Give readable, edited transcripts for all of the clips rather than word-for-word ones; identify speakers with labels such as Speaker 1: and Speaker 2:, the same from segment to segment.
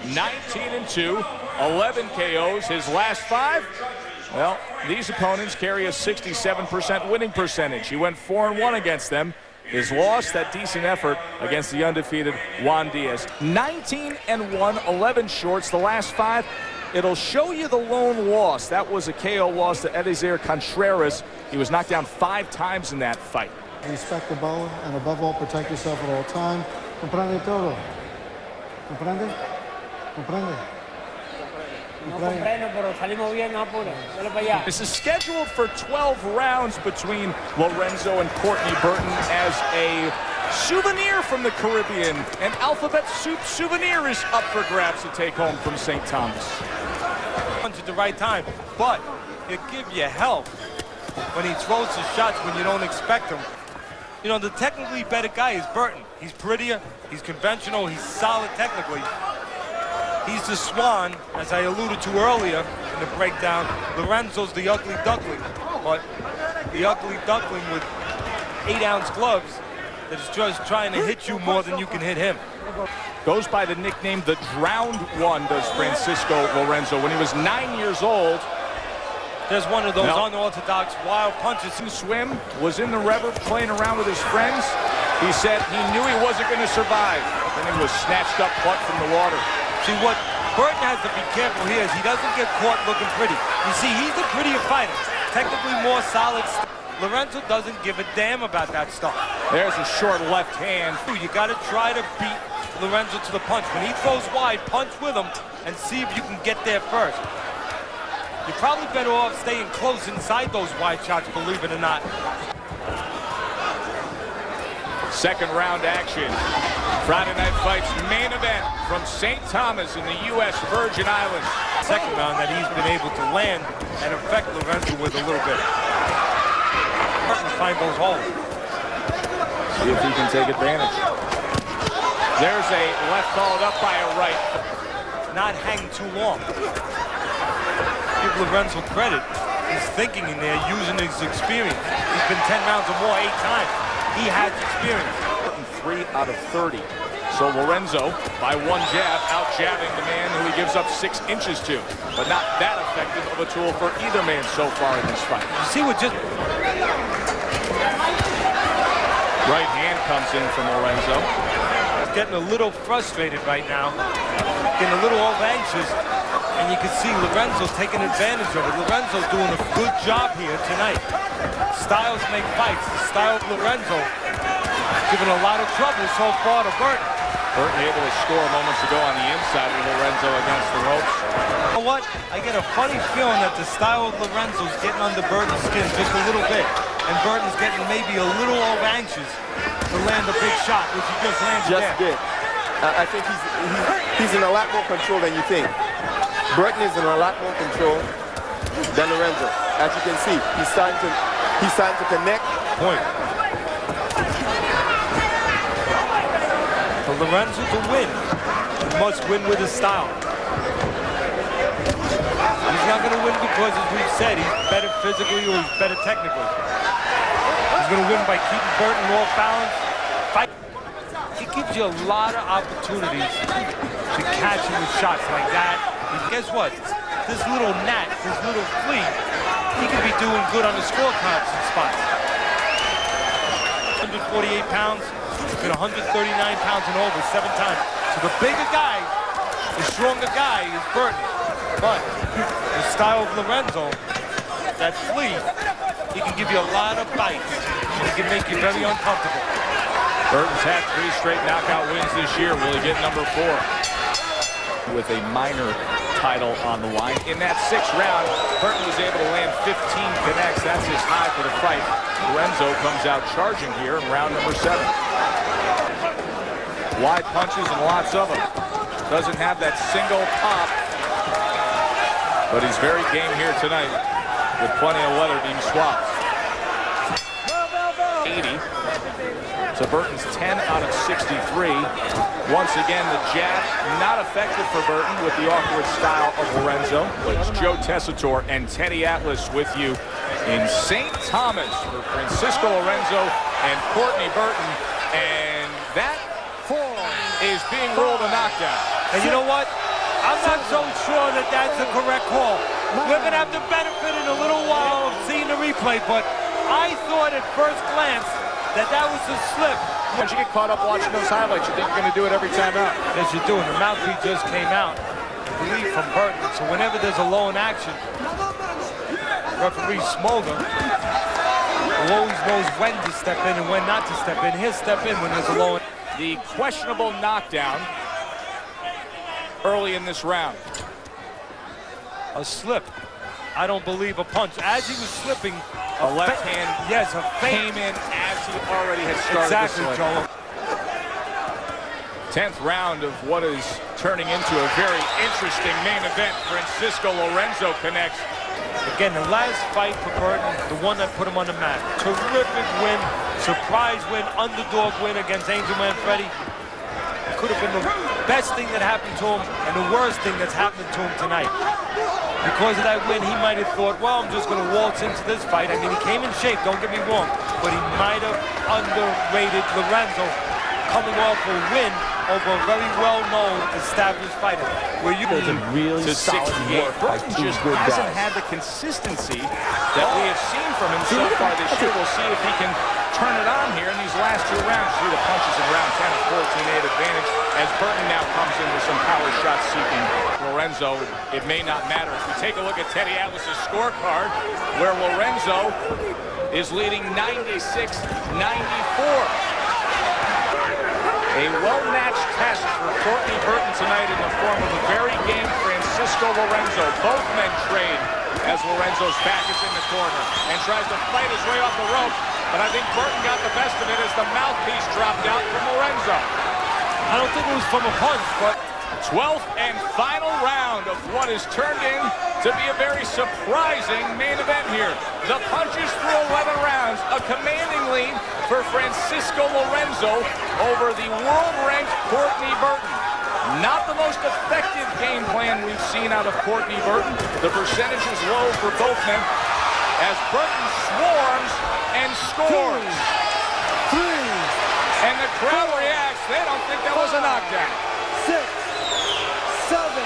Speaker 1: 19-2, 11 KOs. His last 5, well, these opponents carry a 67% winning percentage. He went 4-1 against them. His loss, that decent effort against the undefeated Juan Diaz. 19-1, 11 shorts. The last 5, it'll show you the lone loss. That was a KO loss to Eliezer Contreras. He was knocked down 5 times in that fight.
Speaker 2: Respect the bow, and above all, protect yourself at all time. Comprende todo. Comprende? Comprende?
Speaker 1: This is scheduled for 12 rounds between Lorenzo and Courtney Burton as a souvenir from the Caribbean. An alphabet soup souvenir is up for grabs to take home from St. Thomas.
Speaker 3: At the right time, but it gives you help when he throws his shots when you don't expect him. You know, the technically better guy is Burton. He's prettier, he's conventional, he's solid technically. He's the swan, as I alluded to earlier in the breakdown. Lorenzo's the ugly duckling, but the ugly duckling with 8-ounce gloves that's just trying to hit you more than you can hit him.
Speaker 1: Goes by the nickname the Drowned One, does Francisco Lorenzo. When he was 9 years old,
Speaker 3: there's one of those unorthodox wild punches.
Speaker 1: Swim, was in the river playing around with his friends. He said he knew he wasn't going to survive. Then he was snatched up, plucked from the water.
Speaker 3: See, what Burton has to be careful here is he doesn't get caught looking pretty. You see, he's the prettier fighter, technically more solid. Lorenzo doesn't give a damn about that stuff.
Speaker 1: There's a short left hand.
Speaker 3: You got to try to beat Lorenzo to the punch. When he throws wide, punch with him and see if you can get there first. You're probably better off staying close inside those wide shots, believe it or not.
Speaker 1: Second round action. Friday Night Fights main event from St. Thomas in the U.S. Virgin Islands.
Speaker 3: Second round that he's been able to land and affect Lorenzo with a little bit. Find those holes.
Speaker 1: See if he can take advantage. There's a left followed up by a right.
Speaker 3: Not hang too long. Give Lorenzo credit. He's thinking in there, using his experience. He's been 10 rounds or more 8 times. He has experience.
Speaker 1: 3 out of 30. So Lorenzo, by one jab, out-jabbing the man who he gives up 6 inches to. But not that effective of a tool for either man so far in this fight.
Speaker 3: You see what just...
Speaker 1: Right hand comes in from Lorenzo.
Speaker 3: He's getting a little frustrated right now. Getting a little over-anxious. And you can see Lorenzo taking advantage of it. Lorenzo's doing a good job here tonight. Styles make fights. The style of Lorenzo giving a lot of trouble so far to Burton.
Speaker 1: Burton able to score moments ago on the inside with Lorenzo against the ropes.
Speaker 3: You know what? I get a funny feeling that the style of Lorenzo's getting under Burton's skin just a little bit. And Burton's getting maybe a little over-anxious to land a big shot, which he just landed
Speaker 4: Just did. I think he's in a lot more control than you think. Burton is in a lot more control than Lorenzo. As you can see, he's starting to connect.
Speaker 3: Point. For Lorenzo to win, he must win with his style. He's not going to win because, as we've said, he's better physically or he's better technically. He's going to win by keeping Burton off balance. Fight. It gives you a lot of opportunities to catch him with shots like that. And guess what? This little gnat, this little flea, he could be doing good on the scorecards in spots. 148 pounds, been 139 pounds and over 7 times. So the bigger guy, the stronger guy is Burton. But the style of Lorenzo, that flea, he can give you a lot of bites. He can make you very uncomfortable.
Speaker 1: Burton's had 3 straight knockout wins this year. Will he get number 4? With a minor title on the line. In that 6th round, Burton was able to land 15 connects. That's his high for the fight. Lorenzo comes out charging here in round number 7. Wide punches and lots of them. Doesn't have that single pop, but he's very game here tonight with plenty of leather being swapped. 80. So Burton's 10 out of 63. Once again, the jab not effective for Burton with the awkward style of Lorenzo. It's Joe Tessitore and Teddy Atlas with you in St. Thomas for Francisco Lorenzo and Courtney Burton. And that forearm is being rolled a knockdown.
Speaker 3: And you know what? I'm not so sure that that's the correct call. We're going to have the benefit in a little while of seeing the replay, but I thought at first glance that was a slip.
Speaker 1: Once you get caught up watching those highlights, you think you're going to do it every time out.
Speaker 3: Yes, you do, and the mouthpiece just came out, I believe, from Burton. So whenever there's a low in action, referee Smolder always knows when to step in and when not to step in. He'll step in when there's a low in.
Speaker 1: The questionable knockdown early in this round.
Speaker 3: A slip. I don't believe a punch. As he was slipping,
Speaker 1: a left hand
Speaker 3: yes, a feint
Speaker 1: came in as he already had started
Speaker 3: exactly,
Speaker 1: to slip.
Speaker 3: Joel.
Speaker 1: 10th round of what is turning into a very interesting main event. Francisco Lorenzo connects.
Speaker 3: Again, the last fight for Burton, the one that put him on the map. Terrific win, surprise win, underdog win against Angel Man Freddy. Could have been the best thing that happened to him and the worst thing that's happening to him tonight. Because of that win, he might have thought, well, I'm just going to waltz into this fight. I mean, he came in shape, don't get me wrong, but he might have underrated Lorenzo coming off a win over a very well-known established fighter.
Speaker 1: Where you
Speaker 2: There's a really
Speaker 1: to
Speaker 2: solid
Speaker 1: 68.
Speaker 2: work by
Speaker 1: Burton
Speaker 2: two
Speaker 1: just
Speaker 2: good
Speaker 1: hasn't
Speaker 2: guys.
Speaker 1: had the consistency that we have seen from him so far this year. We'll see if he can turn it on here in these last two rounds. See the punches in round 10, a 14-8 advantage as Burton now comes in with some power shots seeking. Lorenzo, it may not matter. If we take a look at Teddy Atlas's scorecard, where Lorenzo is leading 96-94. A well-matched test for Courtney Burton tonight in the form of a very game Francisco Lorenzo. Both men trade as Lorenzo's back is in the corner and tries to fight his way off the rope. But I think Burton got the best of it as the mouthpiece dropped out from Lorenzo.
Speaker 3: I don't think it was from a punch, but
Speaker 1: 12th and final round of what has turned in to be a very surprising main event here. The punches through 11 rounds, a commanding lead for Francisco Lorenzo over the world-ranked Courtney Burton. Not the most effective game plan we've seen out of Courtney Burton. The percentage is low for both men as Burton swarms and scores.
Speaker 2: 3,
Speaker 1: And the crowd reacts. They don't think that was a knockdown.
Speaker 2: 6, 7, 8.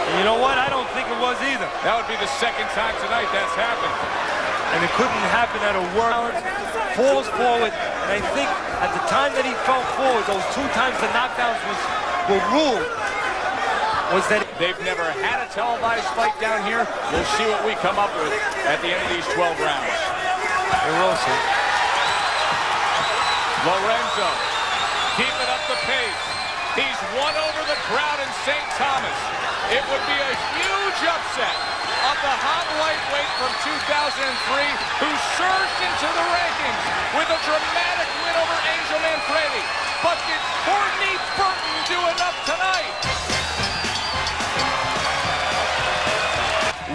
Speaker 3: and you know what? I don't think it was either.
Speaker 1: That would be the second time tonight that's happened.
Speaker 3: And it couldn't happen at a world. Falls forward, and I think at the time that he fell forward, those two times the knockdowns were ruled, was that
Speaker 1: They've never had a televised fight down here. We'll see what we come up with at the end of these 12 rounds.
Speaker 3: we will see.
Speaker 1: Lorenzo keeping up the pace. He's won over the crowd in St. Thomas. It would be a huge upset of the hot lightweight from 2003 who surged into the rankings with a dramatic win over Angel Man Freddy. But did Courtney Burton do enough tonight?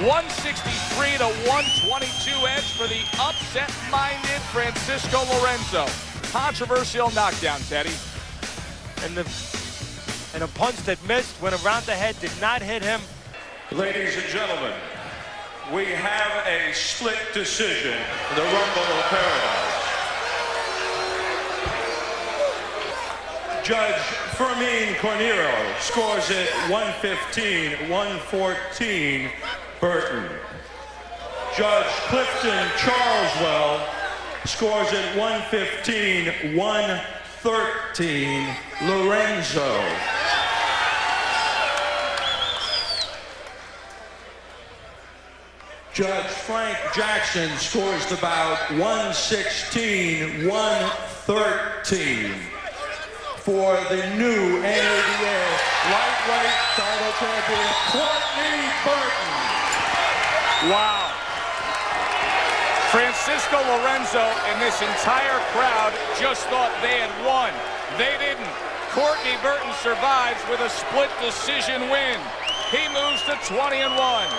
Speaker 1: 163 to 122 edge for the upset-minded Francisco Lorenzo. Controversial knockdown, Teddy.
Speaker 3: And a punch that missed, went around the head, did not hit him.
Speaker 5: Ladies and gentlemen, we have a split decision in the Rumble of Paradise. Judge Fermin Cornero scores it 115-114 Burton. Judge Clifton Charleswell scores it 115-113 Lorenzo. Judge Frank Jackson scores the bout 116-113 for the new NADA lightweight title champion, Courtney Burton.
Speaker 1: Wow. Francisco Lorenzo and this entire crowd just thought they had won. They didn't. Courtney Burton survives with a split decision win. He moves to 20-1.